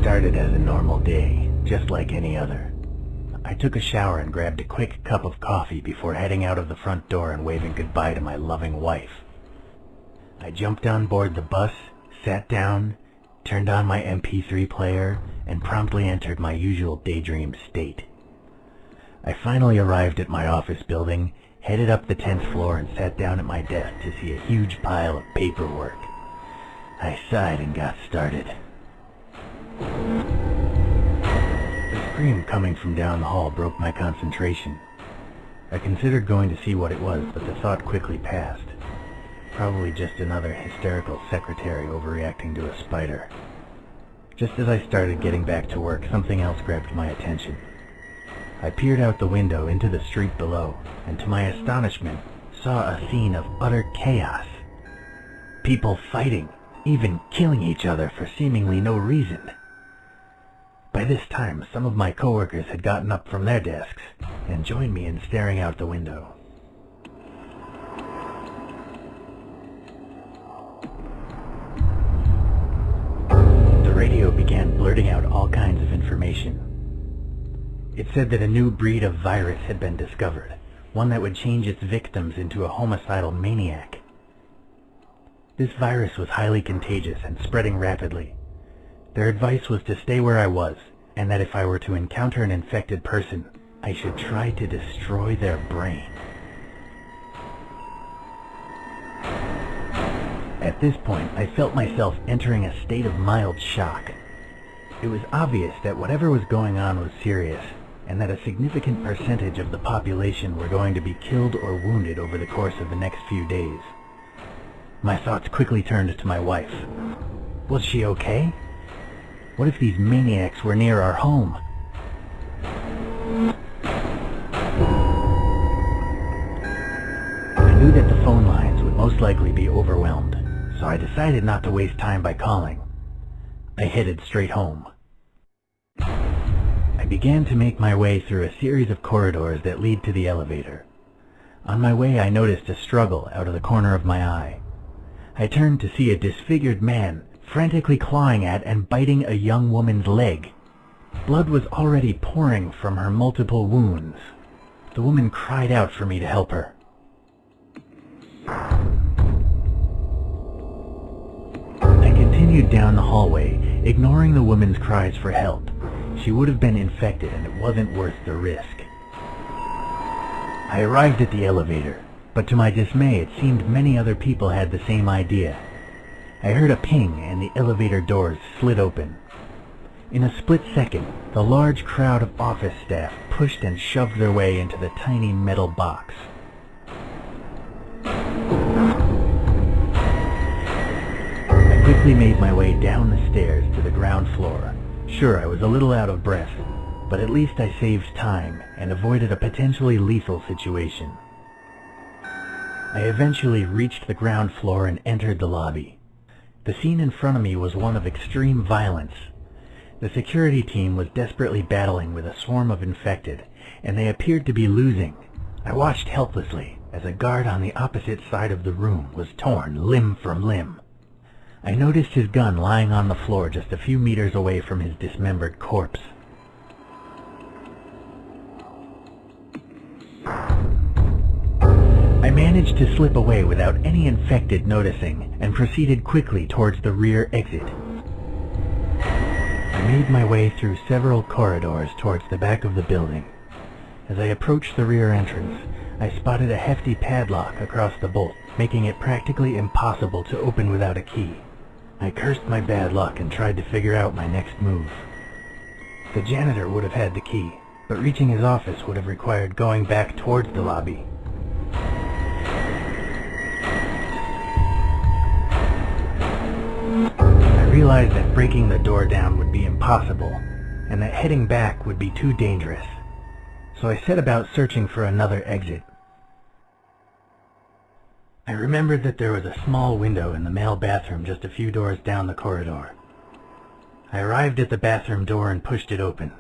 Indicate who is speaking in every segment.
Speaker 1: started as a normal day, just like any other. I took a shower and grabbed a quick cup of coffee before heading out of the front door and waving goodbye to my loving wife. I jumped on board the bus, sat down, turned on my MP3 player, and promptly entered my usual daydream state. I finally arrived at my office building, headed up the 10th floor, and sat down at my desk to see a huge pile of paperwork. I sighed and got started. The scream coming from down the hall broke my concentration. I considered going to see what it was, but the thought quickly passed. Probably just another hysterical secretary overreacting to a spider. Just as I started getting back to work, something else grabbed my attention. I peered out the window into the street below, and to my astonishment, saw a scene of utter chaos. People fighting, even killing each other for seemingly no reason. By this time, some of my coworkers had gotten up from their desks and joined me in staring out the window. The radio began blurting out all kinds of information. It said that a new breed of virus had been discovered, one that would change its victims into a homicidal maniac. This virus was highly contagious and spreading rapidly. Their advice was to stay where I was, and that if I were to encounter an infected person, I should try to destroy their brain. At this point, I felt myself entering a state of mild shock. It was obvious that whatever was going on was serious, and that a significant percentage of the population were going to be killed or wounded over the course of the next few days. My thoughts quickly turned to my wife. Was she okay? What if these maniacs were near our home? I knew that the phone lines would most likely be overwhelmed, so I decided not to waste time by calling. I headed straight home. I began to make my way through a series of corridors that lead to the elevator. On my way, I noticed a struggle out of the corner of my eye. I turned to see a disfigured man frantically clawing at and biting a young woman's leg. Blood was already pouring from her multiple wounds. The woman cried out for me to help her. I continued down the hallway, ignoring the woman's cries for help. She would have been infected, and it wasn't worth the risk. I arrived at the elevator, but to my dismay it seemed many other people had the same idea. I heard a ping and the elevator doors slid open. In a split second, the large crowd of office staff pushed and shoved their way into the tiny metal box. I quickly made my way down the stairs to the ground floor. Sure, I was a little out of breath, but at least I saved time and avoided a potentially lethal situation. I eventually reached the ground floor and entered the lobby. The scene in front of me was one of extreme violence. The security team was desperately battling with a swarm of infected, and they appeared to be losing. I watched helplessly as a guard on the opposite side of the room was torn limb from limb. I noticed his gun lying on the floor just a few meters away from his dismembered corpse. I managed to slip away without any infected noticing and proceeded quickly towards the rear exit. I made my way through several corridors towards the back of the building. As I approached the rear entrance, I spotted a hefty padlock across the bolt, making it practically impossible to open without a key. I cursed my bad luck and tried to figure out my next move. The janitor would have had the key, but reaching his office would have required going back towards the lobby. I realized that breaking the door down would be impossible, and that heading back would be too dangerous. So I set about searching for another exit. I remembered that there was a small window in the male bathroom just a few doors down the corridor. I arrived at the bathroom door and pushed it open.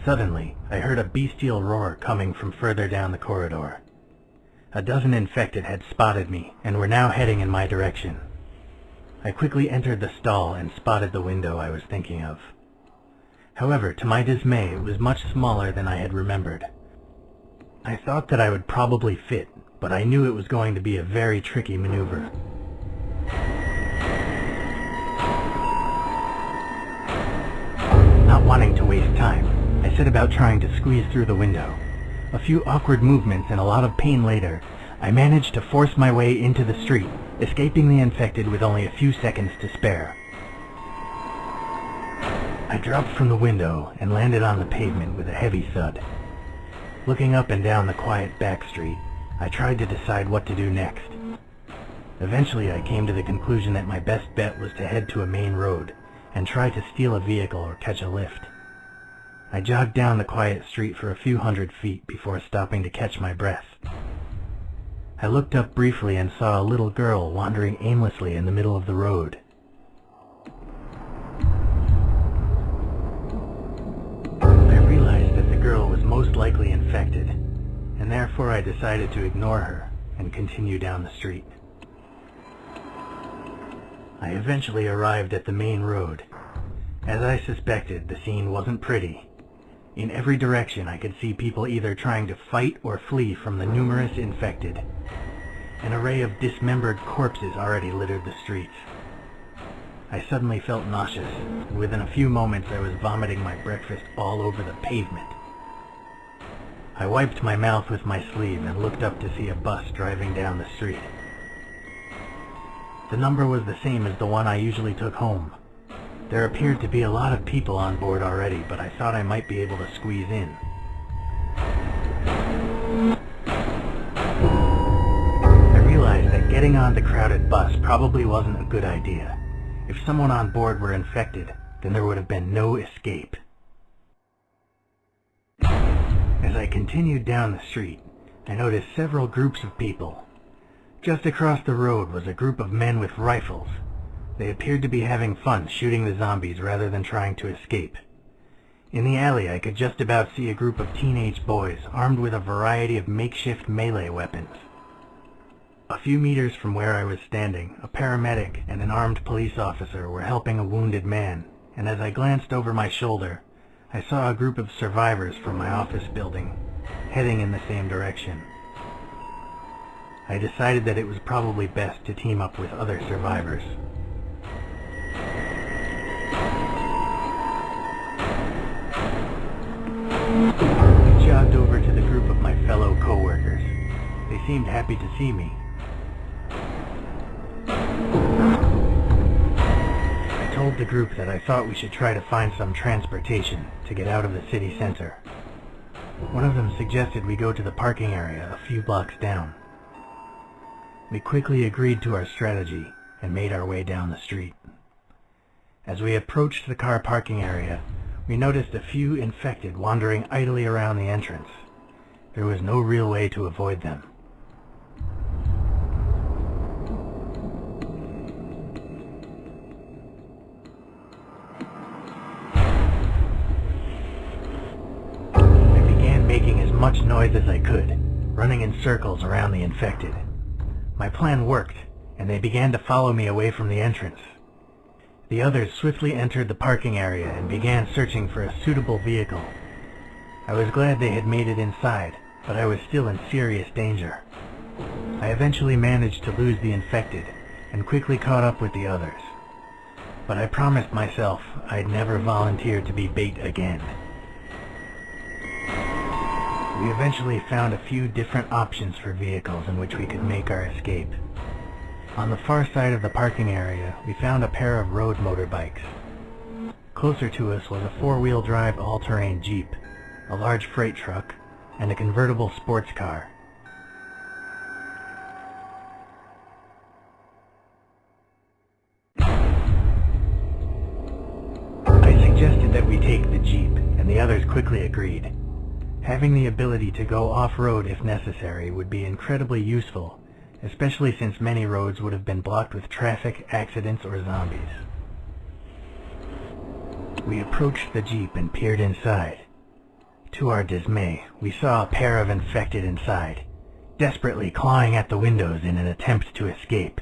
Speaker 1: Suddenly, I heard a bestial roar coming from further down the corridor. A dozen infected had spotted me and were now heading in my direction. I quickly entered the stall and spotted the window I was thinking of. However, to my dismay, it was much smaller than I had remembered. I thought that I would probably fit, but I knew it was going to be a very tricky maneuver. Not wanting to waste time, I set about trying to squeeze through the window. A few awkward movements and a lot of pain later, I managed to force my way into the street, escaping the infected with only a few seconds to spare. I dropped from the window and landed on the pavement with a heavy thud. Looking up and down the quiet back street, I tried to decide what to do next. Eventually I came to the conclusion that my best bet was to head to a main road and try to steal a vehicle or catch a lift. I jogged down the quiet street for a few hundred feet before stopping to catch my breath. I looked up briefly and saw a little girl wandering aimlessly in the middle of the road. I realized that the girl was most likely infected, and therefore I decided to ignore her and continue down the street. I eventually arrived at the main road. As I suspected, the scene wasn't pretty. In every direction I could see people either trying to fight or flee from the numerous infected. An array of dismembered corpses already littered the streets. I suddenly felt nauseous, and within a few moments I was vomiting my breakfast all over the pavement. I wiped my mouth with my sleeve and looked up to see a bus driving down the street. The number was the same as the one I usually took home. There appeared to be a lot of people on board already, but I thought I might be able to squeeze in. I realized that getting on the crowded bus probably wasn't a good idea. If someone on board were infected, then there would have been no escape. As I continued down the street, I noticed several groups of people. Just across the road was a group of men with rifles. They appeared to be having fun shooting the zombies rather than trying to escape. In the alley I could just about see a group of teenage boys armed with a variety of makeshift melee weapons. A few meters from where I was standing, a paramedic and an armed police officer were helping a wounded man, and as I glanced over my shoulder, I saw a group of survivors from my office building, heading in the same direction. I decided that it was probably best to team up with other survivors. I jogged over to the group of my fellow co-workers. They seemed happy to see me. I told the group that I thought we should try to find some transportation to get out of the city center. One of them suggested we go to the parking area a few blocks down. We quickly agreed to our strategy and made our way down the street. As we approached the car parking area, we noticed a few infected wandering idly around the entrance. There was no real way to avoid them. I began making as much noise as I could, running in circles around the infected. My plan worked, and they began to follow me away from the entrance. The others swiftly entered the parking area and began searching for a suitable vehicle. I was glad they had made it inside, but I was still in serious danger. I eventually managed to lose the infected and quickly caught up with the others. But I promised myself I'd never volunteer to be bait again. We eventually found a few different options for vehicles in which we could make our escape. On the far side of the parking area, we found a pair of road motorbikes. Closer to us was a four-wheel drive all-terrain Jeep, a large freight truck, and a convertible sports car. I suggested that we take the Jeep, and the others quickly agreed. Having the ability to go off-road if necessary would be incredibly useful, especially since many roads would have been blocked with traffic, accidents, or zombies. We approached the Jeep and peered inside. To our dismay, we saw a pair of infected inside, desperately clawing at the windows in an attempt to escape.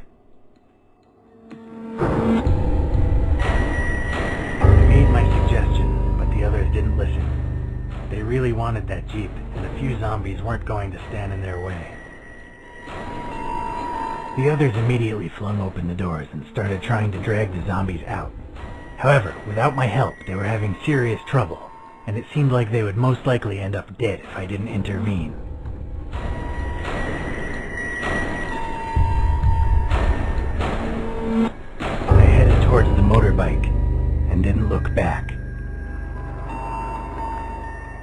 Speaker 1: They really wanted that Jeep, and a few zombies weren't going to stand in their way. The others immediately flung open the doors and started trying to drag the zombies out. However, without my help, they were having serious trouble, and it seemed like they would most likely end up dead if I didn't intervene. I headed towards the motorbike and didn't look back.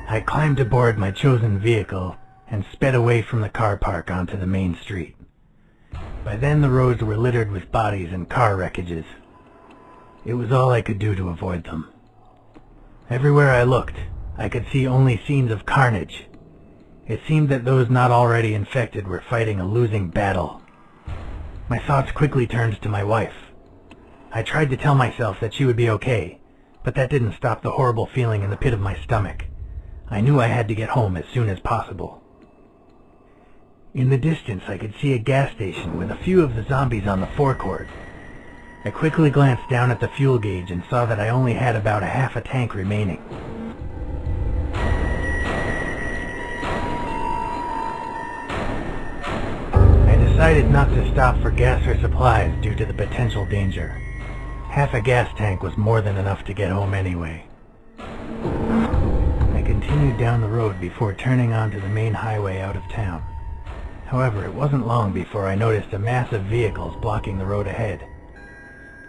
Speaker 1: I climbed aboard my chosen vehicle and sped away from the car park onto the main street. By then the roads were littered with bodies and car wreckages. It was all I could do to avoid them. Everywhere I looked, I could see only scenes of carnage. It seemed that those not already infected were fighting a losing battle. My thoughts quickly turned to my wife. I tried to tell myself that she would be okay, but that didn't stop the horrible feeling in the pit of my stomach. I knew I had to get home as soon as possible. In the distance, I could see a gas station with a few of the zombies on the forecourt. I quickly glanced down at the fuel gauge and saw that I only had about half a tank remaining. I decided not to stop for gas or supplies due to the potential danger. Half a gas tank was more than enough to get home anyway. I continued down the road before turning onto the main highway out of town. However, it wasn't long before I noticed a mass of vehicles blocking the road ahead.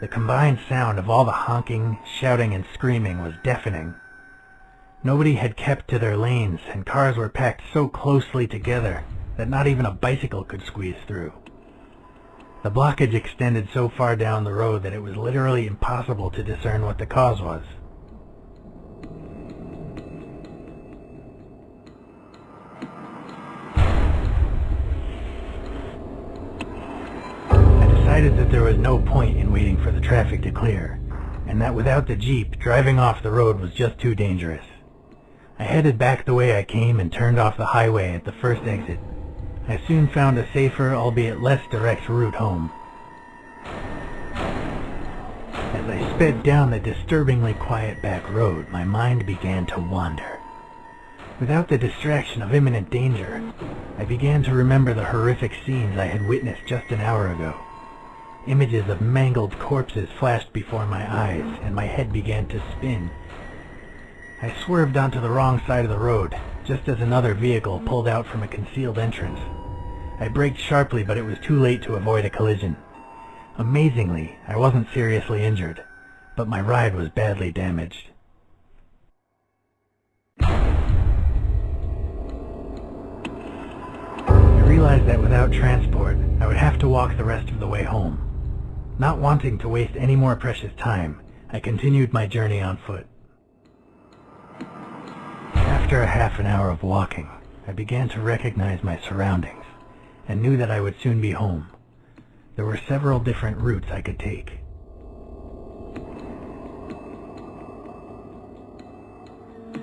Speaker 1: The combined sound of all the honking, shouting, and screaming was deafening. Nobody had kept to their lanes, and cars were packed so closely together that not even a bicycle could squeeze through. The blockage extended so far down the road that it was literally impossible to discern what the cause was. I decided that there was no point in waiting for the traffic to clear, and that without the Jeep, driving off the road was just too dangerous. I headed back the way I came and turned off the highway at the first exit. I soon found a safer, albeit less direct route home. As I sped down the disturbingly quiet back road, my mind began to wander. Without the distraction of imminent danger, I began to remember the horrific scenes I had witnessed just an hour ago. Images of mangled corpses flashed before my eyes, and my head began to spin. I swerved onto the wrong side of the road, just as another vehicle pulled out from a concealed entrance. I braked sharply, but it was too late to avoid a collision. Amazingly, I wasn't seriously injured, but my ride was badly damaged. I realized that without transport, I would have to walk the rest of the way home. Not wanting to waste any more precious time, I continued my journey on foot. After a half an hour of walking, I began to recognize my surroundings, and knew that I would soon be home. There were several different routes I could take.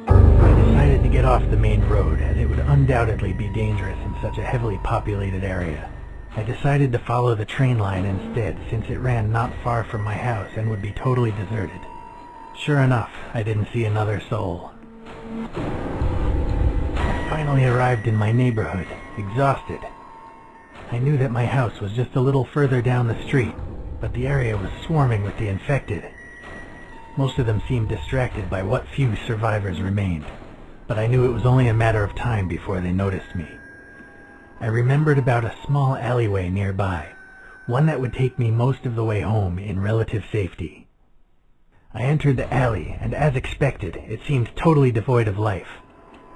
Speaker 1: I decided to get off the main road, as it would undoubtedly be dangerous in such a heavily populated area. I decided to follow the train line instead, since it ran not far from my house and would be totally deserted. Sure enough, I didn't see another soul. I finally arrived in my neighborhood, exhausted. I knew that my house was just a little further down the street, but the area was swarming with the infected. Most of them seemed distracted by what few survivors remained, but I knew it was only a matter of time before they noticed me. I remembered about a small alleyway nearby, one that would take me most of the way home in relative safety. I entered the alley, and as expected, it seemed totally devoid of life.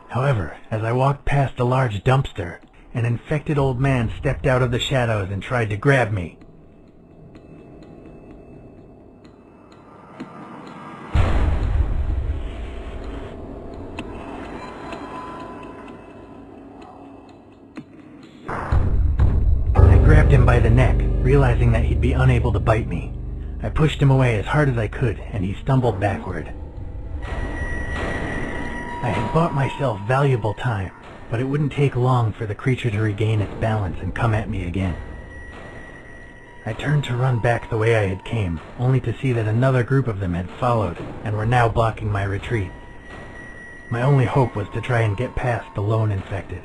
Speaker 1: However, as I walked past a large dumpster, an infected old man stepped out of the shadows and tried to grab me. I grabbed him by the neck, realizing that he'd be unable to bite me. I pushed him away as hard as I could, and he stumbled backward. I had bought myself valuable time, but it wouldn't take long for the creature to regain its balance and come at me again. I turned to run back the way I had came, only to see that another group of them had followed and were now blocking my retreat. My only hope was to try and get past the lone infected.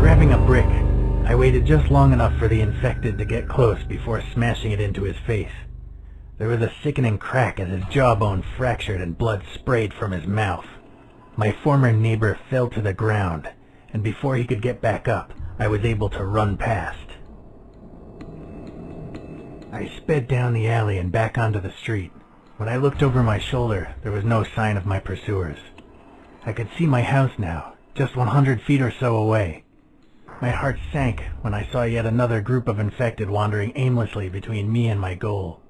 Speaker 1: Grabbing a brick, I waited just long enough for the infected to get close before smashing it into his face. There was a sickening crack as his jawbone fractured and blood sprayed from his mouth. My former neighbor fell to the ground, and before he could get back up, I was able to run past. I sped down the alley and back onto the street. When I looked over my shoulder, there was no sign of my pursuers. I could see my house now, just 100 feet or so away. My heart sank when I saw yet another group of infected wandering aimlessly between me and my goal.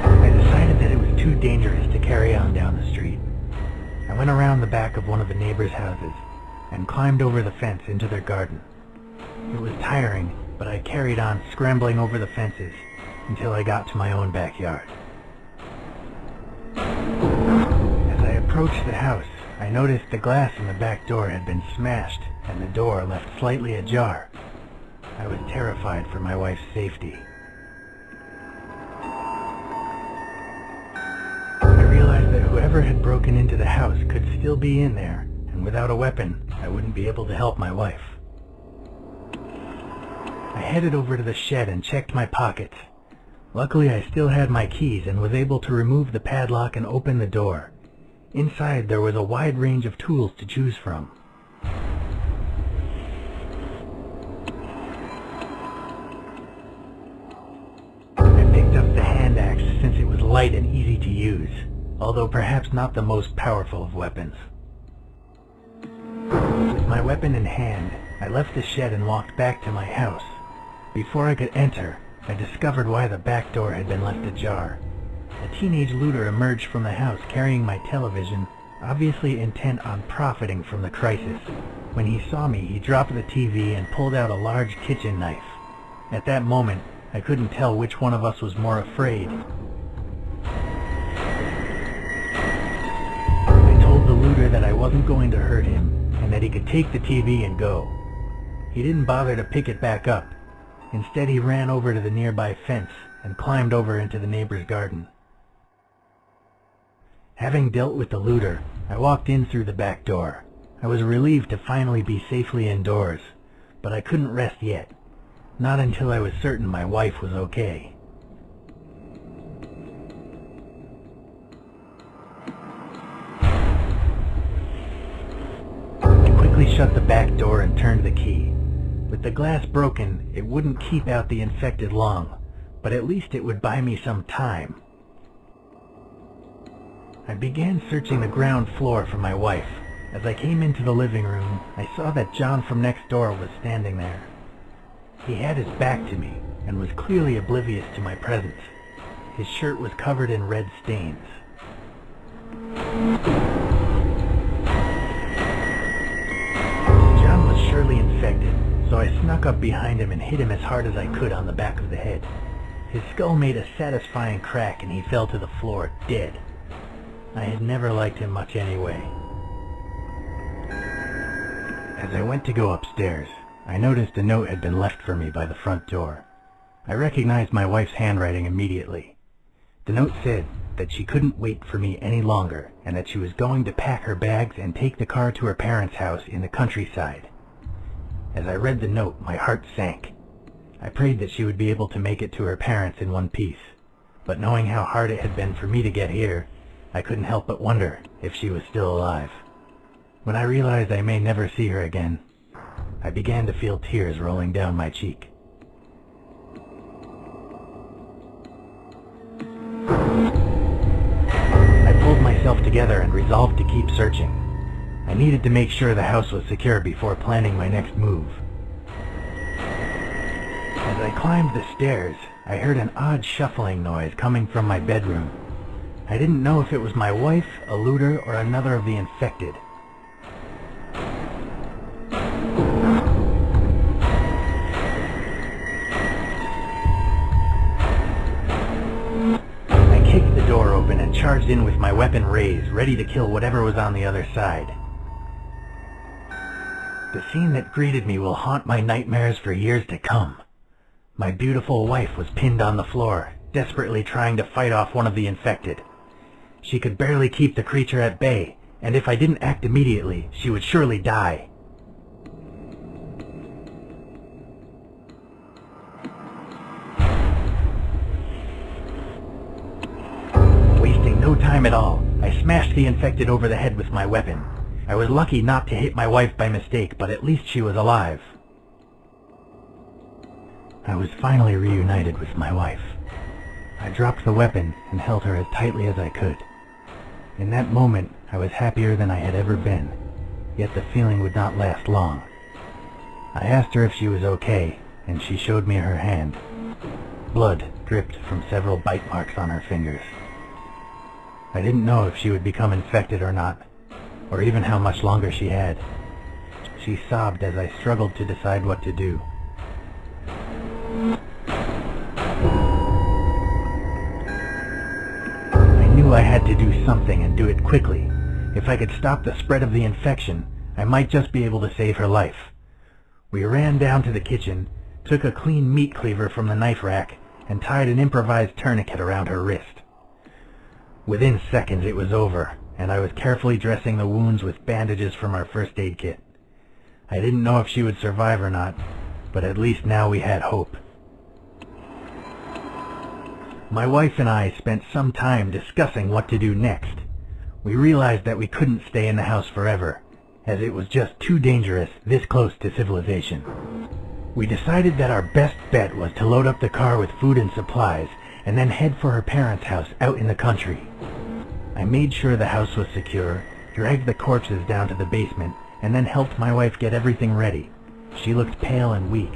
Speaker 1: I decided that it was too dangerous to carry on down the street. I went around the back of one of the neighbors' houses and climbed over the fence into their garden. It was tiring, but I carried on scrambling over the fences until I got to my own backyard. As I approached the house, I noticed the glass in the back door had been smashed and the door left slightly ajar. I was terrified for my wife's safety. I realized that whoever had broken into the house could still be in there, and without a weapon, I wouldn't be able to help my wife. I headed over to the shed and checked my pockets. Luckily, I still had my keys and was able to remove the padlock and open the door. Inside, there was a wide range of tools to choose from. I picked up the hand axe since it was light and easy to use, although perhaps not the most powerful of weapons. With my weapon in hand, I left the shed and walked back to my house. Before I could enter, I discovered why the back door had been left ajar. A teenage looter emerged from the house carrying my television, obviously intent on profiting from the crisis. When he saw me, he dropped the TV and pulled out a large kitchen knife. At that moment, I couldn't tell which one of us was more afraid. I told the looter that I wasn't going to hurt him, and that he could take the TV and go. He didn't bother to pick it back up. Instead, he ran over to the nearby fence and climbed over into the neighbor's garden. Having dealt with the looter, I walked in through the back door. I was relieved to finally be safely indoors, but I couldn't rest yet. Not until I was certain my wife was okay. I quickly shut the back door and turned the key. With the glass broken, it wouldn't keep out the infected long, but at least it would buy me some time. I began searching the ground floor for my wife. As I came into the living room, I saw that John from next door was standing there. He had his back to me and was clearly oblivious to my presence. His shirt was covered in red stains. John was surely infected, so I snuck up behind him and hit him as hard as I could on the back of the head. His skull made a satisfying crack and he fell to the floor, dead. I had never liked him much anyway. As I went to go upstairs, I noticed a note had been left for me by the front door. I recognized my wife's handwriting immediately. The note said that she couldn't wait for me any longer and that she was going to pack her bags and take the car to her parents' house in the countryside. As I read the note, my heart sank. I prayed that she would be able to make it to her parents in one piece, but knowing how hard it had been for me to get here, I couldn't help but wonder if she was still alive. When I realized I may never see her again, I began to feel tears rolling down my cheek. I pulled myself together and resolved to keep searching. I needed to make sure the house was secure before planning my next move. As I climbed the stairs, I heard an odd shuffling noise coming from my bedroom. I didn't know if it was my wife, a looter, or another of the infected. I kicked the door charged in with my weapon raised, ready to kill whatever was on the other side. The scene that greeted me will haunt my nightmares for years to come. My beautiful wife was pinned on the floor, desperately trying to fight off one of the infected. She could barely keep the creature at bay, and if I didn't act immediately, she would surely die. Wasting no time at all, I smashed the infected over the head with my weapon. I was lucky not to hit my wife by mistake, but at least she was alive. I was finally reunited with my wife. I dropped the weapon and held her as tightly as I could. In that moment, I was happier than I had ever been, yet the feeling would not last long. I asked her if she was okay, and she showed me her hand. Blood dripped from several bite marks on her fingers. I didn't know if she would become infected or not, or even how much longer she had. She sobbed as I struggled to decide what to do. I knew I had to do something and do it quickly. If I could stop the spread of the infection, I might just be able to save her life. We ran down to the kitchen, took a clean meat cleaver from the knife rack, and tied an improvised tourniquet around her wrist. Within seconds it was over, and I was carefully dressing the wounds with bandages from our first aid kit. I didn't know if she would survive or not, but at least now we had hope. My wife and I spent some time discussing what to do next. We realized that we couldn't stay in the house forever, as it was just too dangerous this close to civilization. We decided that our best bet was to load up the car with food and supplies, and then head for her parents' house out in the country. I made sure the house was secure, dragged the corpses down to the basement, and then helped my wife get everything ready. She looked pale and weak,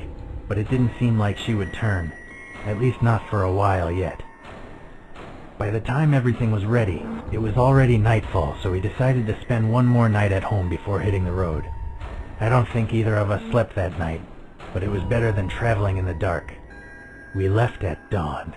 Speaker 1: but it didn't seem like she would turn, at least not for a while yet. By the time everything was ready, it was already nightfall, so we decided to spend one more night at home before hitting the road. I don't think either of us slept that night, but it was better than traveling in the dark. We left at dawn.